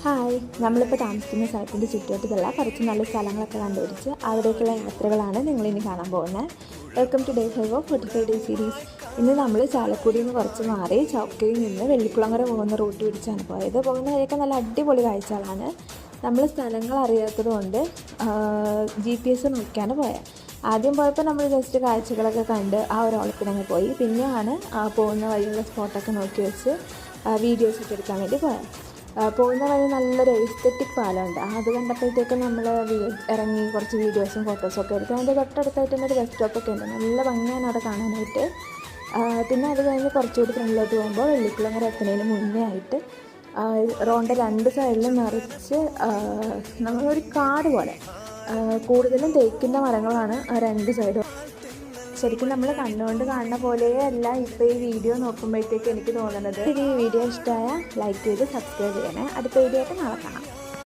Hi, നമ്മളിപ്പോൾ താമസിക്കുന്ന സ്ഥലത്തിൻ്റെ ചുറ്റുവട്ടത്തുള്ള കുറച്ച് നല്ല സ്ഥലങ്ങളൊക്കെ കണ്ടുപിടിച്ച് അവിടേക്കുള്ള യാത്രകളാണ് നിങ്ങളിനി കാണാൻ പോകുന്നത്. Welcome to day 5 of 45 day series. ഇന്ന് നമ്മൾ ചാലക്കുടിയിൽ നിന്ന് കുറച്ച് മാറി ചൗക്കയിൽ നിന്ന് വെള്ളിക്കുളങ്ങര പോകുന്ന റൂട്ട് പിടിച്ചാണ് പോയത്. പോകുന്ന വഴിയൊക്കെ നല്ല അടിപൊളി കാഴ്ചകളാണ്. നമ്മൾ സ്ഥലങ്ങൾ അറിയാത്തത് കൊണ്ട് GPS നോക്കിയാണ് പോയത്. ആദ്യം പോയപ്പോൾ നമ്മൾ ജസ്റ്റ് കാഴ്ചകളൊക്കെ കണ്ട് ആ ഒരു ഓളത്തിനങ്ങ് പോയി. പിന്നെയാണ് പോകുന്ന വഴിയുള്ള സ്പോട്ടൊക്കെ നോക്കി വെച്ച് വീഡിയോസൊക്കെ എടുക്കാൻ വേണ്ടി പോയത്. പോകുന്ന വഴി നല്ലൊരു എസ്തെറ്റിക് പാലമുണ്ട്. അത് കണ്ടപ്പോഴത്തേക്കും നമ്മൾ ഇറങ്ങി കുറച്ച് വീഡിയോസും ഫോട്ടോസും ഒക്കെ എടുക്കും. അതിൻ്റെ തൊട്ടടുത്തായിട്ട് തന്നെ ഒരു ബസ് സ്റ്റോപ്പൊക്കെ ഉണ്ട്. നല്ല ഭംഗിയാണ് അവിടെ കാണാനായിട്ട്. പിന്നെ അത് കഴിഞ്ഞ് കുറച്ചുകൂടി ഫ്രണ്ടിലോട്ട് പോകുമ്പോൾ വെള്ളിക്കുളങ്ങര എത്തുന്നതിന് മുന്നേ ആയിട്ട് റോഡിൻ്റെ രണ്ട് സൈഡിലും നിറച്ച് നമ്മളൊരു കാട് പോലെ കൂടുതലും തേക്കിൻ്റെ മരങ്ങളാണ് ആ രണ്ട് സൈഡും. ശരിക്കും നമ്മൾ കണ്ണുകൊണ്ട് കാണുന്ന പോലെയല്ല ഇപ്പോൾ ഈ വീഡിയോ നോക്കുമ്പോഴത്തേക്ക് എനിക്ക് തോന്നുന്നത്. ഈ വീഡിയോ ഇഷ്ടമായ ലൈക്ക് ചെയ്ത് സബ്സ്ക്രൈബ് ചെയ്യണേ. അടുത്ത വീഡിയോ ആയിട്ട് നാളെ കാണാം.